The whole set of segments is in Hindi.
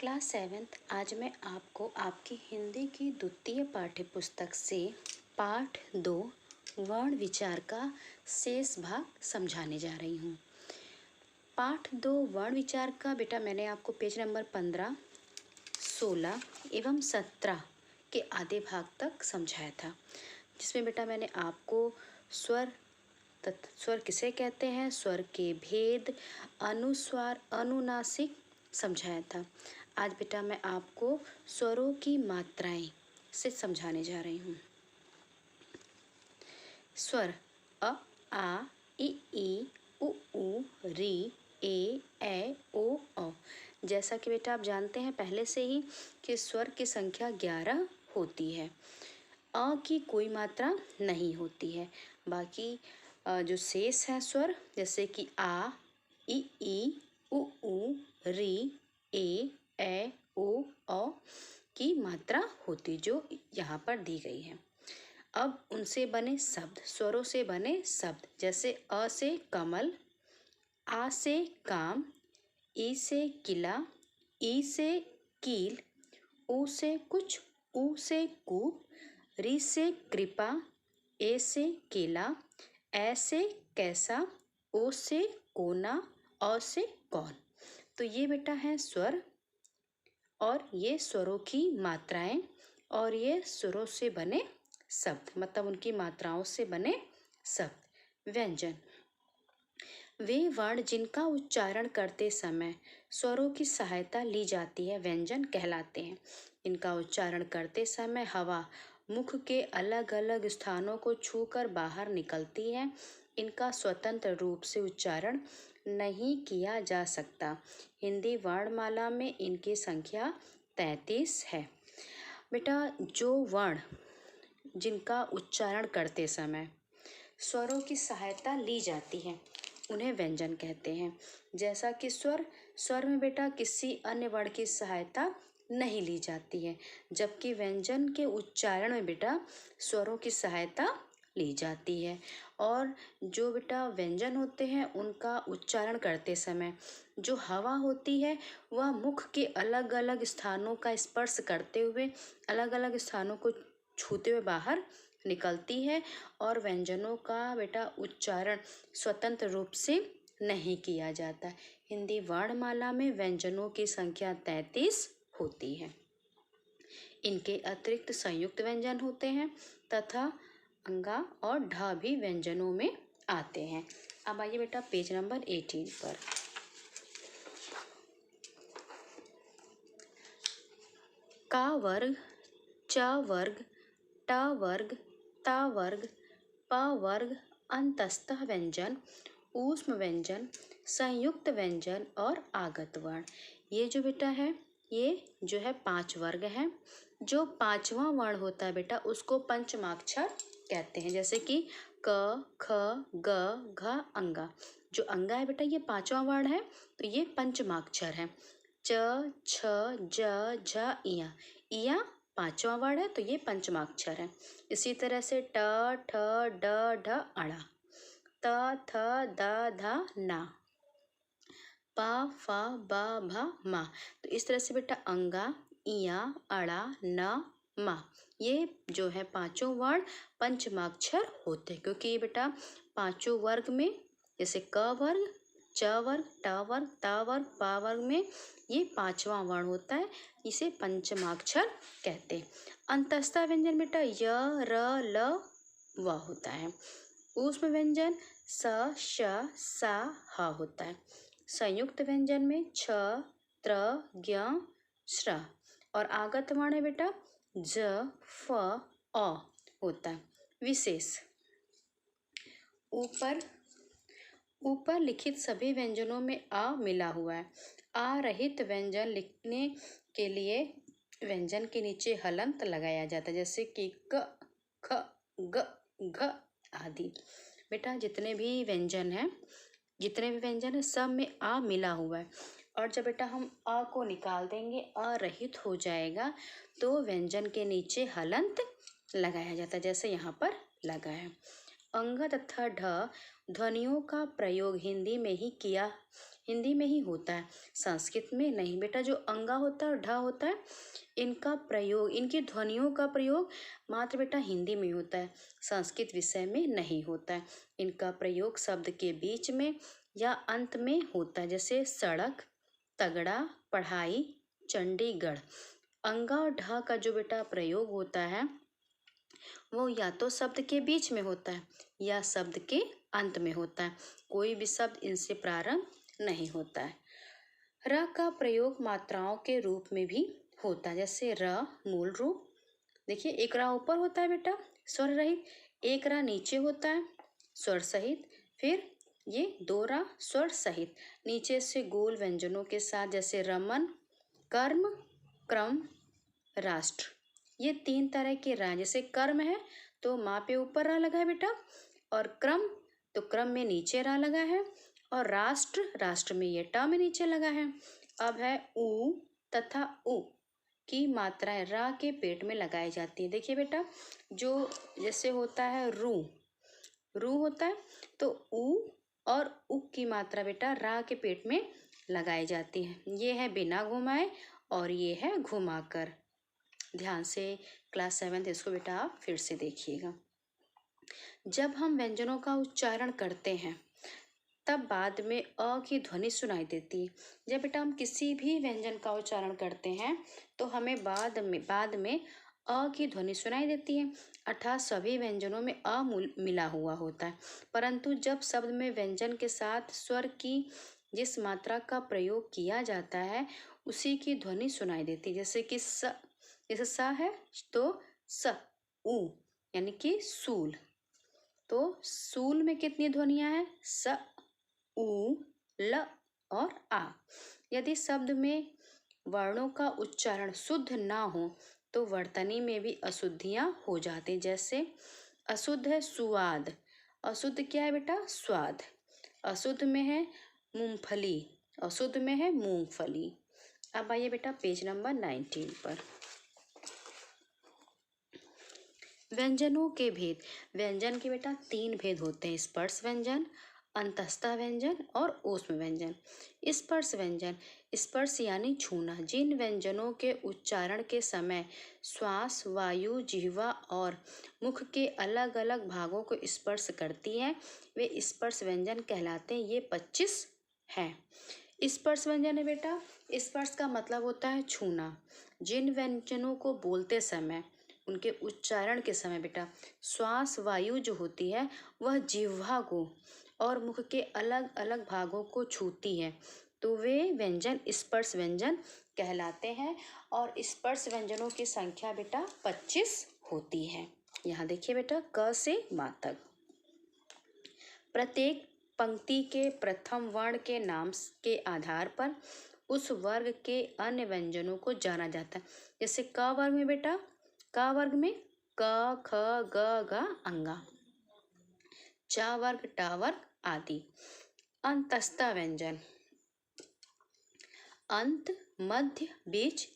Class 7th। आज मैं आपको आपकी हिंदी की द्वितीय पाठ्य पुस्तक से पाठ 2 वर्ण विचार का शेष भाग समझाने जा रही हूँ। पाठ 2 वर्ण विचार का बेटा मैंने आपको पेज नंबर 15, 16 एवं 17 के आधे भाग तक समझाया था, जिसमें बेटा मैंने आपको स्वर स्वर किसे कहते हैं, स्वर के भेद, अनुस्वार, अनुनासिक समझाया था। आज बेटा मैं आपको स्वरों की मात्राएं से समझाने जा रही हूँ। स्वर अ, आ, ई, उ, री, ए, ओ, औ। जैसा कि बेटा आप जानते हैं पहले से ही कि स्वर की संख्या 11 होती है। अ की कोई मात्रा नहीं होती है। बाकी जो शेष है स्वर, जैसे कि आ, ई, उ, री, ए, ओ, औ की मात्रा होती, जो यहाँ पर दी गई है। अब उनसे बने शब्द, स्वरों से बने शब्द, जैसे अ से कमल, आ से काम, ई से किला, ई से कील, ऊ से कुछ, ऊ से कूप, री से कृपा, ए से केला, ए से कैसा, ओ से कोना, औ से कौन। तो ये बेटा है स्वर, और ये स्वरों की मात्राएं, और ये स्वरों से बने शब्द, मतलब उनकी मात्राओं से बने शब्द। व्यंजन, वे वर्ण जिनका उच्चारण करते समय स्वरों की सहायता ली जाती है व्यंजन कहलाते हैं। इनका उच्चारण करते समय हवा मुख के अलग अलग स्थानों को छूकर बाहर निकलती है। इनका स्वतंत्र रूप से उच्चारण नहीं किया जा सकता। हिंदी वर्णमाला में इनकी संख्या 33 है। बेटा जो वर्ण जिनका उच्चारण करते समय स्वरों की सहायता ली जाती है उन्हें व्यंजन कहते हैं। जैसा कि स्वर में बेटा किसी अन्य वर्ण की सहायता नहीं ली जाती है, जबकि व्यंजन के उच्चारण में बेटा स्वरों की सहायता ली जाती है। और जो बेटा व्यंजन होते हैं उनका उच्चारण करते समय जो हवा होती है वह मुख के अलग अलग स्थानों का स्पर्श करते हुए अलग अलग स्थानों को छूते हुए बाहर निकलती है, और व्यंजनों का बेटा उच्चारण स्वतंत्र रूप से नहीं किया जाता। हिंदी वर्णमाला में व्यंजनों की संख्या 33 होती है। इनके अतिरिक्त संयुक्त व्यंजन होते हैं तथा अंगा और ढ भी व्यंजनों में आते हैं। अब आइए बेटा पेज नंबर 18 पर। का वर्ग, च वर्ग, ट वर्ग, ता वर्ग, प वर्ग, अंतस्तः व्यंजन, ऊष्म व्यंजन, संयुक्त व्यंजन और आगत वर्ण। ये जो बेटा है ये जो है 5 वर्ग हैं। जो 5वां वर्ण होता है बेटा उसको पंचमाक्षर कहते हैं, जैसे कि क, ख, ग, घ, अंगा। जो अंगा है बेटा ये 5वां वर्ण है, तो ये पंचमाक्षर है। च, छ, ज, झ, इया। इया 5वां वर्ण है, तो ये पंचमाक्षर है। इसी तरह से ट, ठ, ड, ढ, अड़ा, त, थ, द, ध, ना, पा, फा, बा, भा, मा। तो इस तरह से बेटा अंगा, इया, अड़ा, न, मा, ये जो है 5 वर्ण पंचमाक्षर होते हैं, क्योंकि ये बेटा 5 वर्ग में जैसे क वर्ग, च वर्ग, ट वर्ग, ता वर्ग, पा वर्ग में ये 5वां वर्ण होता है, इसे पंचमाक्षर कहते हैं। अंतस्था व्यंजन बेटा य, र, ल, व होता है। ऊष्म व्यंजन स, श, सा, ह होता है। संयुक्त व्यंजन में छ, त्र, ज्ञ, श्र। और आगत वर्ण है बेटा ज, फ, अ होता है। विशेष, ऊपर लिखित सभी व्यंजनों में अ मिला हुआ है। आ रहित व्यंजन लिखने के लिए व्यंजन के नीचे हलंत लगाया जाता है, जैसे कि क, ख, ग, घ आदि। बेटा जितने भी व्यंजन हैं सब में आ मिला हुआ है, और जब बेटा हम अ को निकाल देंगे अरहित हो जाएगा, तो व्यंजन के नीचे हलंत लगाया जाता है, जैसे यहाँ पर लगा है। अंग तथा ढ ध्वनियों का प्रयोग हिंदी में ही किया हिंदी में ही होता है, संस्कृत में नहीं बेटा। जो अंगा होता है और ढ होता है, इनका प्रयोग, इनकी ध्वनियों का प्रयोग मात्र बेटा हिंदी में होता है, संस्कृत विषय में नहीं होता है। इनका प्रयोग शब्द के बीच में या अंत में होता है, जैसे सड़क, तगड़ा, पढ़ाई, चंडीगढ़। अंगा और ढ का जो बेटा प्रयोग होता है वो या तो शब्द के बीच में होता है या शब्द के अंत में होता है, कोई भी शब्द इनसे प्रारंभ नहीं होता है। र का प्रयोग मात्राओं के रूप में भी होता है, जैसे र मूल रूप, देखिए एक रा ऊपर होता है बेटा स्वर रहित, एक रा नीचे होता है स्वर सहित, फिर ये दो रा स्वर सहित नीचे से गोल व्यंजनों के साथ, जैसे रमन, कर्म, क्रम, राष्ट्र। ये तीन तरह के रा, जैसे कर्म है तो माँ पे ऊपर रा लगा है बेटा, और क्रम तो क्रम में नीचे रा लगा है, और राष्ट्र, राष्ट्र में ये ट में नीचे लगा है। अब है ऊ तथा उ की मात्राएं रा के पेट में लगाई जाती है। देखिए बेटा, जो जैसे होता है रू, रू होता है तो ऊ और उ की मात्रा बेटा रा के पेट में लगाई जाती है। ये है बिना घुमाए और ये है घुमाकर। ध्यान से क्लास 7 इसको बेटा आप फिर से देखिएगा। जब हम व्यंजनों का उच्चारण करते हैं तब बाद में अ की ध्वनि सुनाई देती है। जब बेटा हम किसी भी व्यंजन का उच्चारण करते हैं तो हमें बाद में अ की ध्वनि सुनाई देती है, अर्थात सभी व्यंजनों में अ मिला हुआ होता है। परंतु जब शब्द में व्यंजन के साथ स्वर की जिस मात्रा का प्रयोग किया जाता है उसी की ध्वनि सुनाई देती है, जैसे कि स, जैसे सा है तो स, उ यानी कि सूल, तो सूल में कितनी ध्वनियां हैं? स, उ, ल और आ। यदि शब्द में वर्णों का उच्चारण शुद्ध ना हो तो वर्तनी में भी अशुद्धियां हो जाती, जैसे अशुद्ध है सुआद, अशुद्ध क्या है बेटा? स्वाद। अशुद्ध में है मूंगफली, अशुद्ध में है मूंगफली। अब आइए बेटा पेज नंबर 19 पर। व्यंजनों के भेद। व्यंजन के बेटा 3 भेद होते हैं, स्पर्श व्यंजन, अंतस्थ व्यंजन और ऊष्म व्यंजन। स्पर्श व्यंजन, स्पर्श यानी छूना, जिन व्यंजनों के उच्चारण के समय श्वास, वायु, जिह्वा और मुख के अलग अलग भागों को स्पर्श करती है वे स्पर्श व्यंजन कहलाते हैं। ये 25 हैं। स्पर्श व्यंजन है बेटा, स्पर्श का मतलब होता है छूना। जिन व्यंजनों को बोलते समय, उनके उच्चारण के समय बेटा श्वास वायु जो होती है वह जिह्वा को और मुख के अलग अलग भागों को छूती है तो वे व्यंजन स्पर्श व्यंजन कहलाते हैं। और स्पर्श व्यंजनों की संख्या बेटा 25 होती है। यहाँ देखिए बेटा क से मा तक। प्रत्येक पंक्ति के प्रथम वर्ण के नाम के आधार पर उस वर्ग के अन्य व्यंजनों को जाना जाता है। जैसे क वर्ग में बेटा, क वर्ग में क ख ग घ अंगा, च वर्ग ट वर्ग आदि। अंतस्थ व्यंजन, अंत, मध्य, बीच,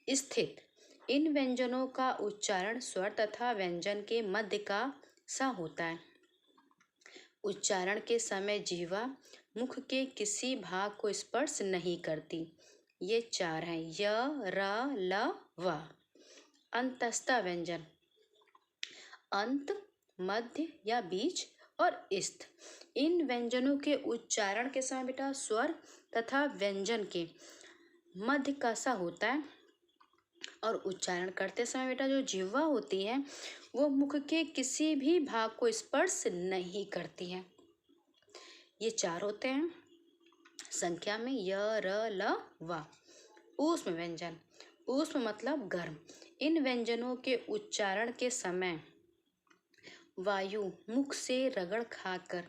स्थित। इन व्यंजनों का उच्चारण स्वर तथा व्यंजन के मध्य का सा होता है। उच्चारण के समय जिह्वा मुख के किसी भाग को स्पर्श नहीं करती। ये 4 हैं, य, र, ल, व। अंतस्थ व्यंजन, अंत, मध्य या बीच और स्थ। इन व्यंजनों के उच्चारण के समय बेटा स्वर तथा व्यंजन के मध्य का सा होता है और उच्चारण करते समय बेटा जो जिह्वा होती है वो मुख के किसी भी भाग को स्पर्श नहीं करती है। ये 4 होते हैं संख्या में, य, र, ल, व। ऊष्म व्यंजन, ऊष्म मतलब गर्म। इन व्यंजनों के उच्चारण के समय वायु मुख से रगड़ खाकर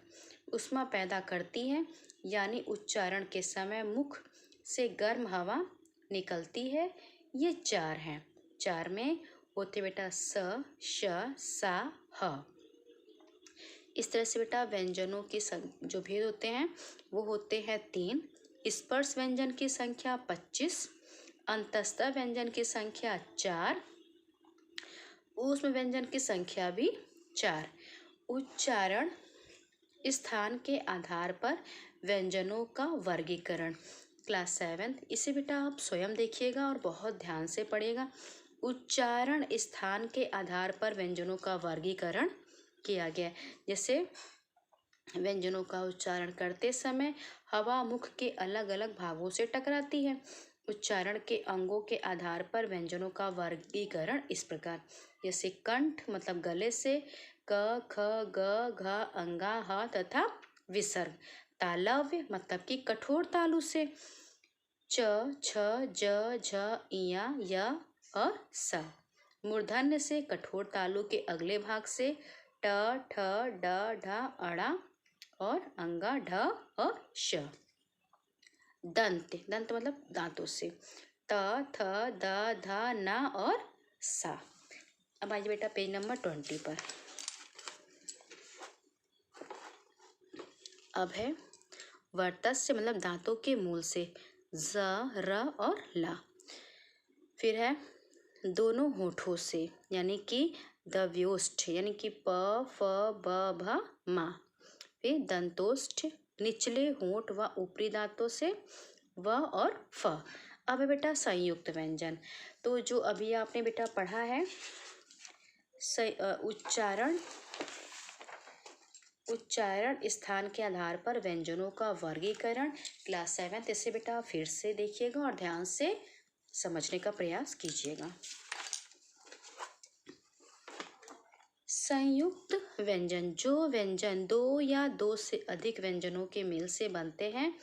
ऊष्मा पैदा करती है, यानी उच्चारण के समय मुख से गर्म हवा निकलती है। ये 4 हैं। 4 में होते बेटा स, श, सा, ह। इस तरह से बेटा व्यंजनों के जो भेद होते हैं वो होते हैं 3। स्पर्श व्यंजन की संख्या 25, अंतस्थ व्यंजन की संख्या 4, ऊष्म व्यंजन की संख्या भी 4। उच्चारण स्थान के आधार पर व्यंजनों का वर्गीकरण। क्लास 7th, इसे बेटा आप स्वयं देखिएगा और बहुत ध्यान से पढ़िएगा। उच्चारण स्थान के आधार पर व्यंजनों का वर्गीकरण किया गया है। जैसे व्यंजनों का उच्चारण करते समय हवा मुख के अलग अलग भागों से टकराती है। उच्चारण के अंगों के आधार पर व्यंजनों का वर्गीकरण इस प्रकार, जैसे कंठ मतलब गले से, क ख ग घ अंगा ह तथा विसर्ग। तालव्य मतलब कि कठोर तालु से, च छ ज झ इया य अ स। मूर्धन्य से कठोर तालु के अगले भाग से, ट ठ ड ढ अड़ा और अंगा ढ और श। दंत, दंत मतलब दांतों से, त थ द ध न और सा। अब आइए बेटा पेज नंबर 20 पर। अब है वर्तस्य मतलब दांतों के मूल से, ज र और ला। फिर है दोनों होठों से यानी कि दव्योष्ठ यानी कि प फ ब भ मा। फिर दंतोष्ठ निचले होंठ व ऊपरी दांतों से, व और फ। अब है बेटा संयुक्त व्यंजन। तो जो अभी आपने बेटा पढ़ा है उच्चारण स्थान के आधार पर व्यंजनों का वर्गीकरण, क्लास 7th, इसे बेटा फिर से देखिएगा और ध्यान से समझने का प्रयास कीजिएगा। संयुक्त व्यंजन, जो व्यंजन दो या दो से अधिक व्यंजनों के मेल से बनते हैं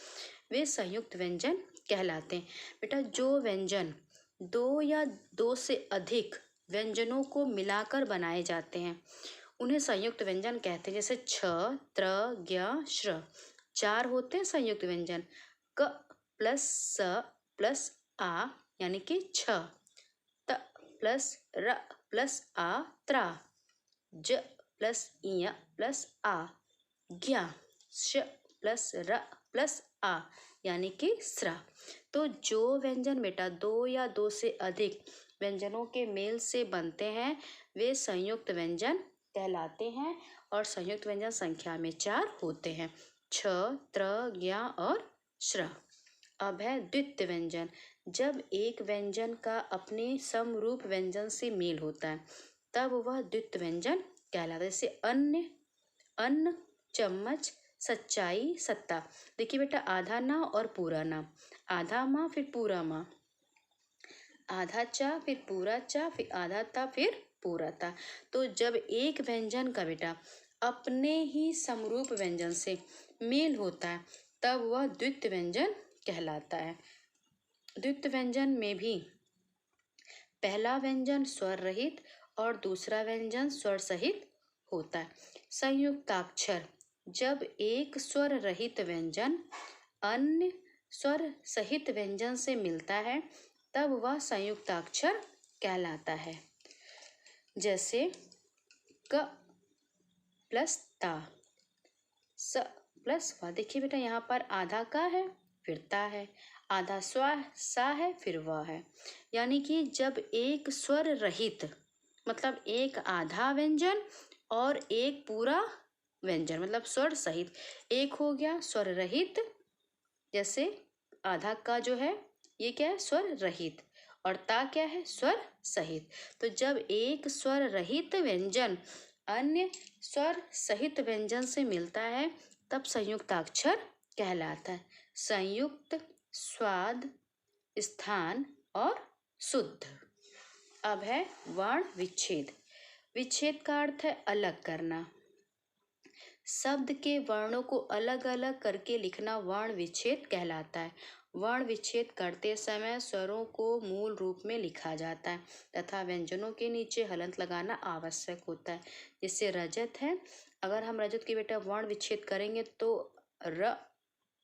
वे संयुक्त व्यंजन कहलाते हैं। बेटा जो व्यंजन दो या दो से अधिक व्यंजनों को मिलाकर बनाए जाते हैं उन्हें संयुक्त व्यंजन कहते हैं। जैसे छ, त्र, ज्ञ, श्र, 4 होते हैं संयुक्त व्यंजन। क प्लस स प्लस आ यानी कि छ, त प्लस र प्लस आ त्रा, ज प्लस इय प्लस आ ज्ञ, श प्लस र प्लस आ यानी कि स्रा। तो जो व्यंजन बेटा दो या दो से अधिक व्यंजनों के मेल से बनते हैं वे संयुक्त व्यंजन कहलाते हैं और संयुक्त व्यंजन संख्या में 4 होते हैं, छ, त्र, ज्ञ और श्र। अब है द्वित्व व्यंजन, जब एक व्यंजन का अपने समरूप व्यंजन से मेल होता है तब वह द्वित्व व्यंजन कहलाता है। जैसे अन्य, अन्न, चम्मच, सच्चाई, सत्ता। देखिए बेटा आधा ना और पूरा ना, आधा माँ फिर पूरा माँ, आधा चा फिर पूरा चा फिर आधा ता फिर पूरा ता। तो जब एक व्यंजन का बेटा अपने ही समरूप व्यंजन से मेल होता है तब वह द्वित्व व्यंजन कहलाता है। द्वित्व व्यंजन में भी पहला व्यंजन स्वर रहित और दूसरा व्यंजन स्वर सहित होता है। संयुक्ताक्षर, जब एक स्वर रहित व्यंजन अन्य स्वर सहित व्यंजन से मिलता है तब वह संयुक्ताक्षर कहलाता है। जैसे क प्लस ता, स प्लस वा। देखिए बेटा यहाँ पर आधा का है फिर ता है, आधा स्वा सा है फिर व है। यानी कि जब एक स्वर रहित मतलब एक आधा व्यंजन और एक पूरा व्यंजन मतलब स्वर सहित, एक हो गया स्वर रहित, जैसे आधा का जो है ये क्या है स्वर रहित और ता क्या है स्वर सहित। तो जब एक स्वर रहित व्यंजन अन्य स्वर सहित व्यंजन से मिलता है तब संयुक्ताक्षर कहलाता है। संयुक्त, स्वाद, स्थान और शुद्ध। अब है वर्ण विच्छेद। विच्छेद का अर्थ है अलग करना। शब्द के वर्णों को अलग अलग करके लिखना वर्ण विच्छेद कहलाता है। वर्ण विच्छेद करते समय स्वरों को मूल रूप में लिखा जाता है तथा व्यंजनों के नीचे हलंत लगाना आवश्यक होता है। जैसे रजत है, अगर हम रजत के बेटा वर्ण विच्छेद करेंगे तो र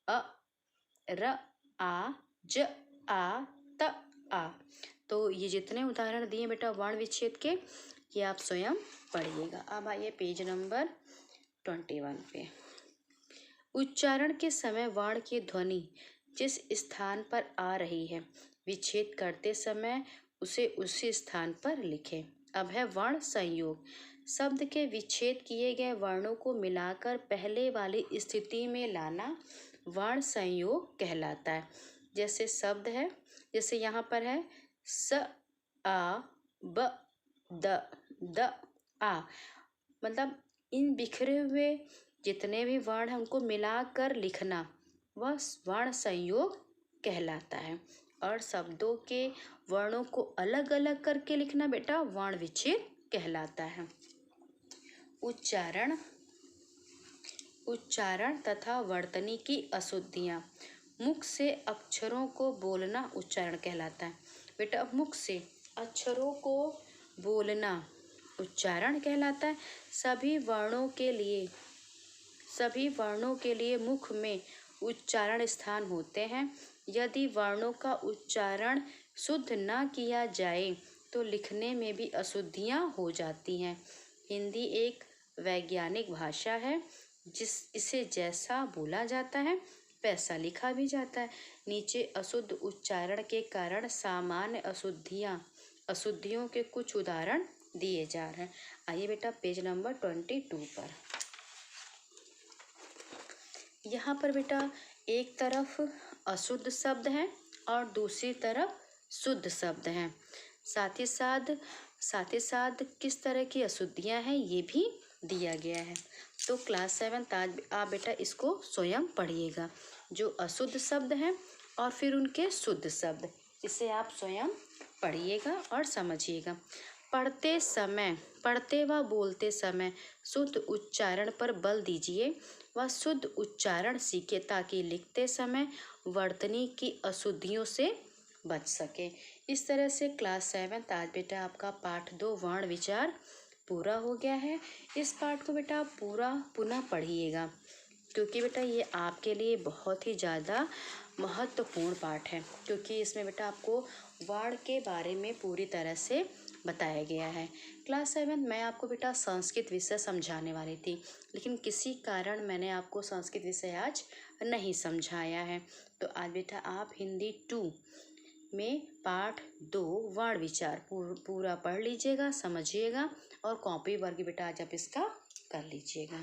अ र आ ज आ त आ। तो ये जितने उदाहरण दिए बेटा वर्ण विच्छेद के ये आप स्वयं पढ़िएगा। अब आइए पेज नंबर 21 पे। उच्चारण के समय वर्ण की ध्वनि जिस स्थान पर आ रही है विच्छेद करते समय उसे उसी स्थान पर लिखें। अब है वर्ण संयोग, शब्द के विच्छेद किए गए वर्णों को मिलाकर पहले वाली स्थिति में लाना वर्ण संयोग कहलाता है। जैसे शब्द है, जैसे यहाँ पर है स आ ब द आ, मतलब इन बिखरे हुए जितने भी वर्ण हैं उनको मिलाकर लिखना वह वर्ण संयोग कहलाता है। और शब्दों के वर्णों को अलग अलग करके लिखना बेटा वर्ण विच्छेद कहलाता है। उच्चारण उच्चारण तथा वर्तनी की अशुद्धियाँ। मुख से अक्षरों को बोलना उच्चारण कहलाता है। बेटा मुख से अक्षरों को बोलना उच्चारण कहलाता है। सभी वर्णों के लिए मुख में उच्चारण स्थान होते हैं। यदि वर्णों का उच्चारण शुद्ध न किया जाए तो लिखने में भी अशुद्धियाँ हो जाती हैं। हिंदी एक वैज्ञानिक भाषा है, इसे जैसा बोला जाता है वैसा लिखा भी जाता है। नीचे अशुद्ध उच्चारण के कारण सामान्य अशुद्धियों के कुछ उदाहरण दिए जा रहे हैं। आइए बेटा पेज नंबर 22 पर। यहाँ पर बेटा एक तरफ अशुद्ध शब्द है और दूसरी तरफ शुद्ध शब्द हैं। साथ ही साथ किस तरह की अशुद्धियाँ हैं ये भी दिया गया है। तो क्लास 7 आज आप बेटा इसको स्वयं पढ़िएगा, जो अशुद्ध शब्द हैं और फिर उनके शुद्ध शब्द, इसे आप स्वयं पढ़िएगा और समझिएगा। पढ़ते व बोलते समय शुद्ध उच्चारण पर बल दीजिए व शुद्ध उच्चारण सीखे ताकि लिखते समय वर्तनी की अशुद्धियों से बच सके। इस तरह से क्लास 7 आज बेटा आपका पाठ 2 वर्ण विचार पूरा हो गया है। इस पाठ को बेटा आप पूरा पुनः पढ़िएगा, क्योंकि बेटा ये आपके लिए बहुत ही ज़्यादा महत्वपूर्ण पाठ है, क्योंकि इसमें बेटा आपको वर्ण के बारे में पूरी तरह से बताया गया है। क्लास 7 मैं आपको बेटा संस्कृत विषय समझाने वाली थी, लेकिन किसी कारण मैंने आपको संस्कृत विषय आज नहीं समझाया है। तो आज बेटा आप हिंदी 2 में पाठ 2 वर्ण विचार पूरा पढ़ लीजिएगा, समझिएगा और कॉपी वर्क बेटा आज आप इसका कर लीजिएगा।